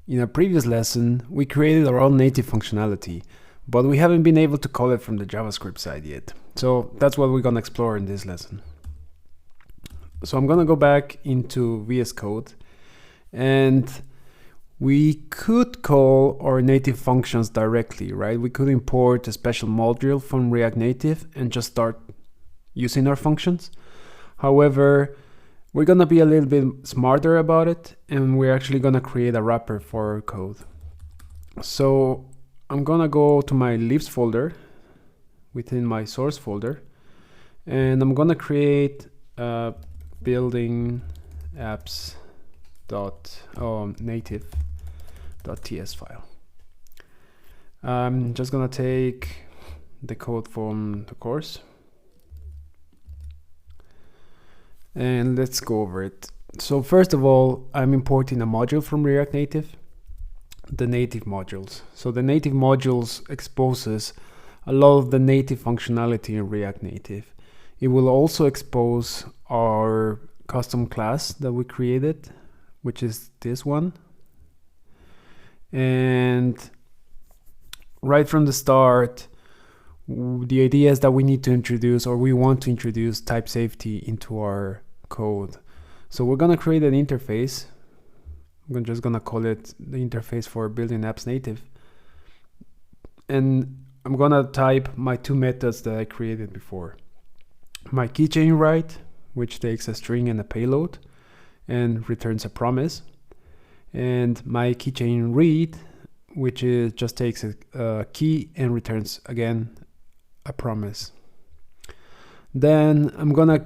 In a previous lesson, we created our own native functionality, but we haven't been able to call it from the JavaScript side yet. So that's what we're gonna explore in this lesson. So I'm gonna go back into VS Code, and we could call our native functions directly, right? We could import a special module from React Native and just start using our functions. However, we're gonna be a little bit smarter about it, and we're actually gonna create a wrapper for our code. So I'm gonna go to my libs folder within my source folder, and I'm gonna create a building apps native.ts file. I'm just gonna take the code from the course, and let's go over it. So first of all, I'm importing a module from React Native, the native modules. So the native modules exposes a lot of the native functionality in React Native. It will also expose our custom class that we created, which is this one. And right from the start, the idea is that we need to introduce, or we want to introduce, type safety into our code. So we're gonna create an interface. I'm just gonna call it the interface for building apps native. And I'm gonna type my two methods that I created before. My keychain write, which takes a string and a payload and returns a promise. And my keychain read, which just takes a key and returns again a promise. Then I'm gonna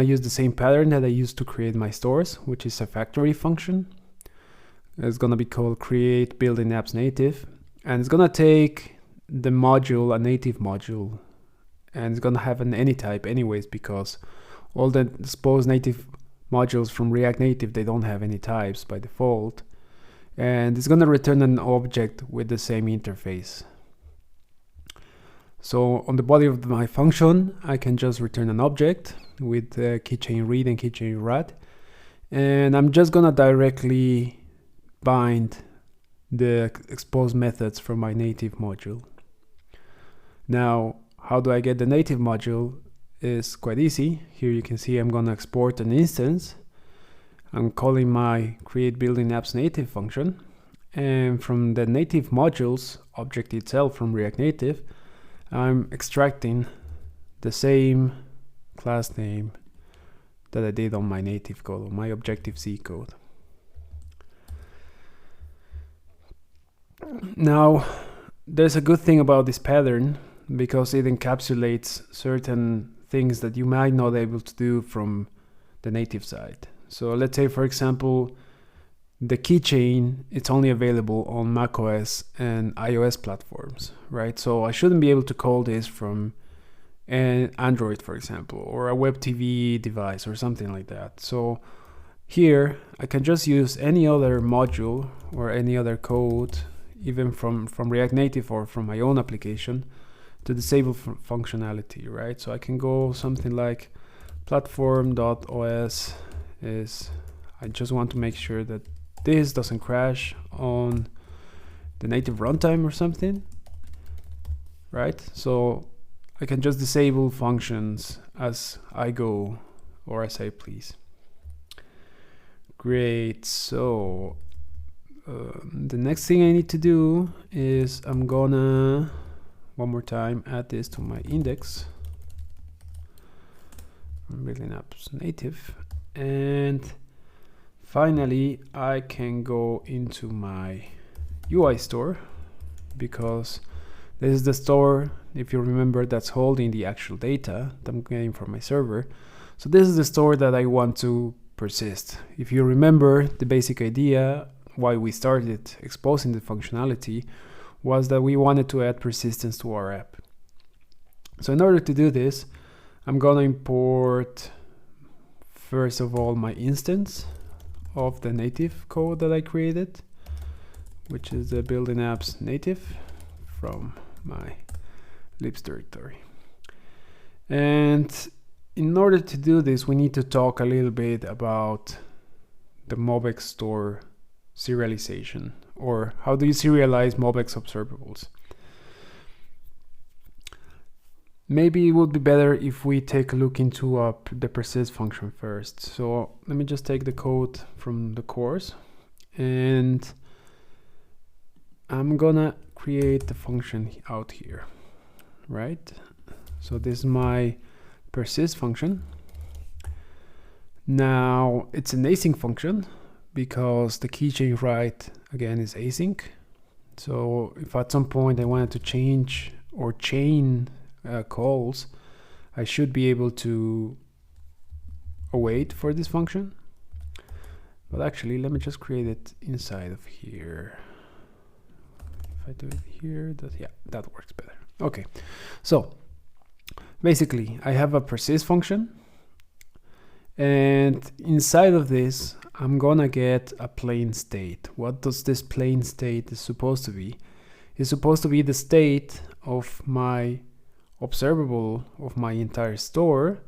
use the same pattern that I used to create my stores, which is a factory function. It's gonna be called create building apps native, and it's gonna take the module, a native module, and it's gonna have an any type anyways, because all the supposed native modules from React Native, they don't have any types by default. And it's gonna return an object with the same interface. So on the body of my function, I can just return an object with keychain read and keychain write. And I'm just gonna directly bind the exposed methods from my native module. Now, how do I get the native module? Is quite easy. Here you can see I'm gonna export an instance. I'm calling my create building apps native function, and from the native modules object itself from React Native, I'm extracting the same class name that I did on my native code, my Objective-C code. Now, there's a good thing about this pattern, because it encapsulates certain things that you might not be able to do from the native side. So let's say, for example, the keychain, it's only available on macOS and iOS platforms, right? So I shouldn't be able to call this from an Android, for example, or a web TV device or something like that. So here I can just use any other module or any other code, even from React Native or from my own application, to disable functionality, right? So I can go something like platform.os is, I just want to make sure that this doesn't crash on the native runtime or something, right? So I can just disable functions as I go or as I please. Great. So the next thing I need to do is I'm gonna one more time add this to my index. I'm building apps native, and finally I can go into my UI store, because this is the store, if you remember, that's holding the actual data that I'm getting from my server. So this is the store that I want to persist. If you remember, the basic idea why we started exposing the functionality was that we wanted to add persistence to our app. So in order to do this, I'm gonna import first of all my instance of the native code that I created, which is the building apps native from my libs directory. And in order to do this, we need to talk a little bit about the MobX store serialization, or how do you serialize MobX observables? Maybe it would be better if we take a look into the persist function first. So let me just take the code from the course, and I'm gonna create the function out here, right? So this is my persist function. Now it's an async function because the keychain write again is async. So if at some point I wanted to change or chain calls, I should be able to await for this function. But actually, let me just create it inside of here. If I do it here, that works better. Okay, so basically I have a persist function, and inside of this I'm gonna get a plain state. What does this plain state is supposed to be? It's supposed to be the state of my observable of my entire store,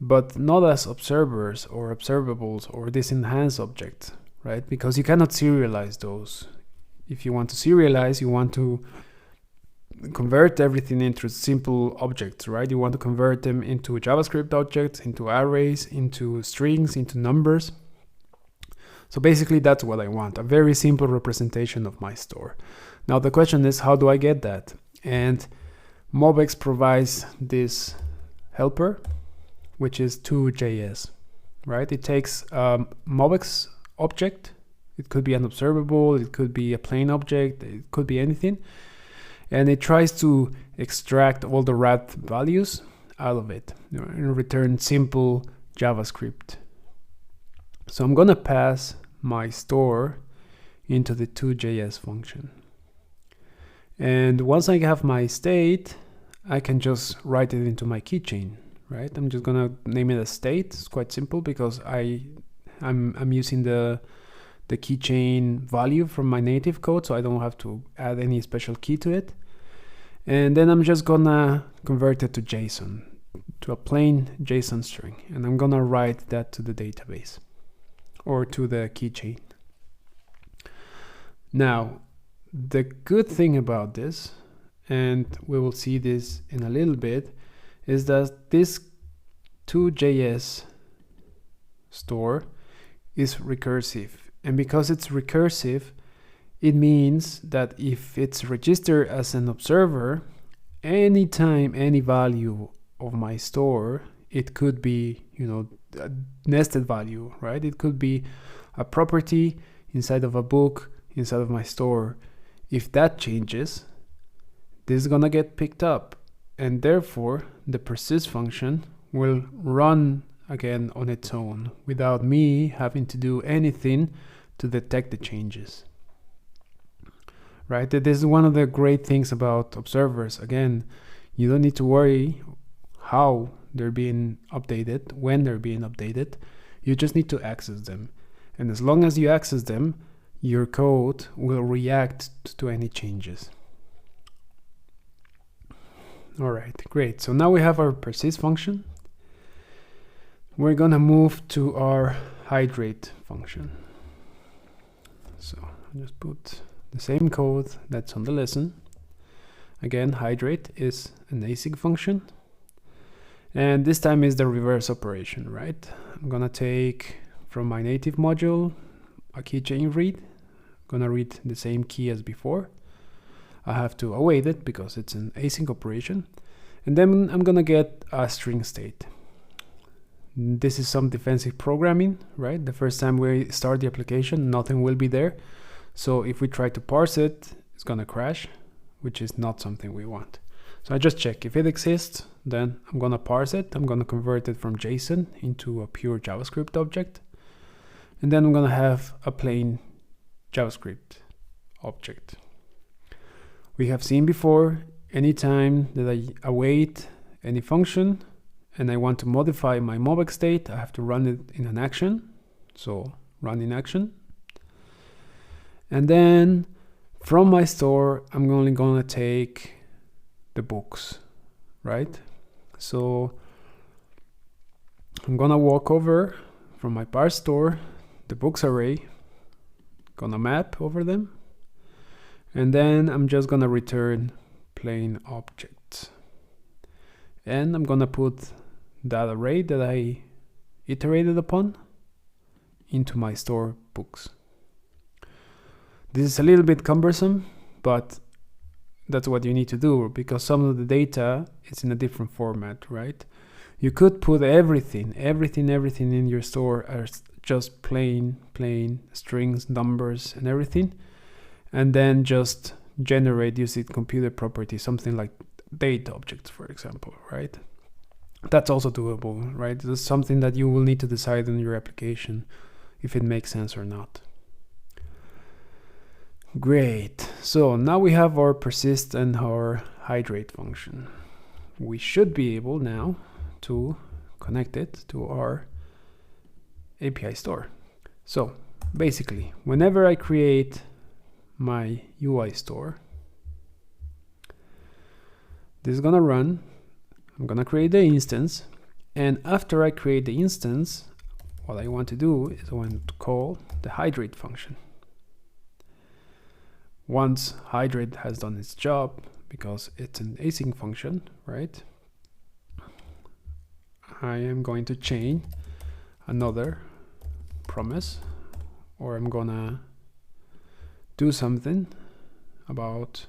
but not as observers or observables or this enhanced object, right? Because you cannot serialize those. If you want to serialize, you want to convert everything into simple objects, right? You want to convert them into JavaScript objects, into arrays, into strings, into numbers. So basically that's what I want, a very simple representation of my store. Now the question is, how do I get that? And MobX provides this helper, which is 2JS, right? It takes a MobX object. It could be an observable, it could be a plain object, it could be anything. And it tries to extract all the wrapped values out of it and return simple JavaScript. So I'm gonna pass my store into the 2JS function. And once I have my state, I can just write it into my keychain, right? I'm just gonna name it a state. It's quite simple because I'm using the keychain value from my native code, so I don't have to add any special key to it. And then I'm just gonna convert it to JSON, to a plain JSON string, and I'm gonna write that to the database or to the keychain. Now, the good thing about this, and we will see this in a little bit, is that this 2JS store is recursive. And because it's recursive, it means that if it's registered as an observer, anytime any value of my store, it could be, a nested value, right? It could be a property inside of a book, inside of my store. If that changes, this is gonna get picked up, and therefore the persist function will run again on its own without me having to do anything to detect the changes, right? This is one of the great things about observers. Again, you don't need to worry how they're being updated, when they're being updated. You just need to access them, and as long as you access them, your code will react to any changes. All right, great. So now we have our persist function. We're gonna move to our hydrate function. So I'll just put the same code that's on the lesson. Again, hydrate is an async function, and this time is the reverse operation, right? I'm gonna take from my native module a keychain read. I'm gonna read the same key as before. I have to await it because it's an async operation, and then I'm gonna get a string state. This is some defensive programming, right? The first time we start the application, nothing will be there. So if we try to parse it, it's gonna crash, which is not something we want. So I just check if it exists, then I'm gonna parse it. I'm gonna convert it from JSON into a pure JavaScript object. And then I'm gonna have a plain JavaScript object. We have seen before, anytime that I await any function and I want to modify my MobX state, I have to run it in an action. So run in action. And then from my store, I'm only gonna take the books, right? So I'm gonna walk over from my parse store, the books array, gonna map over them, and then I'm just gonna return plain objects, and I'm gonna put that array that I iterated upon into my store books. This is a little bit cumbersome, but that's what you need to do, because some of the data is in a different format, right? You could put everything in your store as just plain strings, numbers, and everything, and then just generate using computer property, something like date objects, for example, right? That's also doable, right? This is something that you will need to decide in your application if it makes sense or not. Great. So now we have our persist and our hydrate function. We should be able now to connect it to our API store. So basically, whenever I create my UI store, this is gonna run. I'm gonna create the instance, and after I create the instance, what I want to do is I want to call the hydrate function. Once hydrate has done its job, because it's an async function, right? I am going to chain another promise, or I'm gonna do something about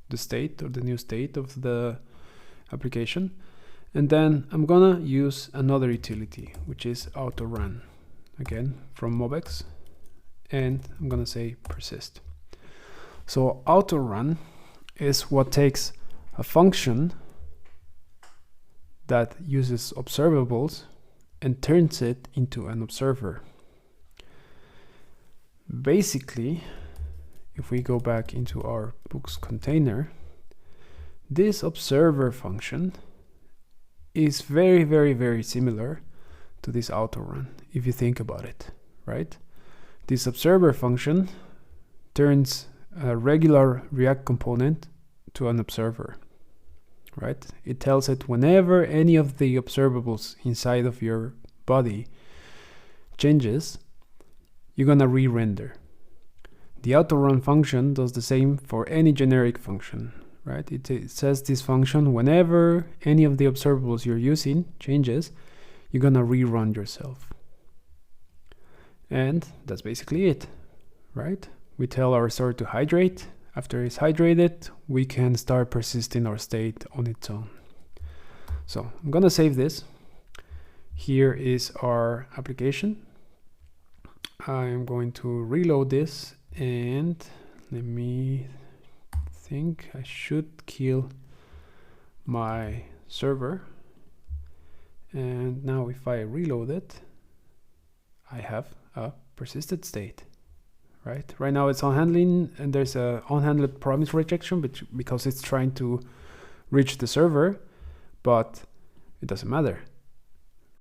the state or the new state of the application, and then I'm gonna use another utility, which is auto run, again from Mobex, and I'm gonna say persist. So auto run is what takes a function that uses observables and turns it into an observer. Basically, if we go back into our books container, this observer function is very similar to this auto run, if you think about it, right? This observer function turns a regular React component to an observer, right? It tells it whenever any of the observables inside of your body changes, you're gonna re-render. The auto-run function does the same for any generic function, right? It says this function, whenever any of the observables you're using changes, you're gonna rerun yourself. And that's basically it, right? We tell our store to hydrate. After it's hydrated, we can start persisting our state on its own. So I'm gonna save this. Here is our application. I'm going to reload this, and let me think. I should kill my server. And now if I reload it, I have a persisted state, right? Right now it's on handling, and there's a unhandled promise rejection because it's trying to reach the server, but it doesn't matter.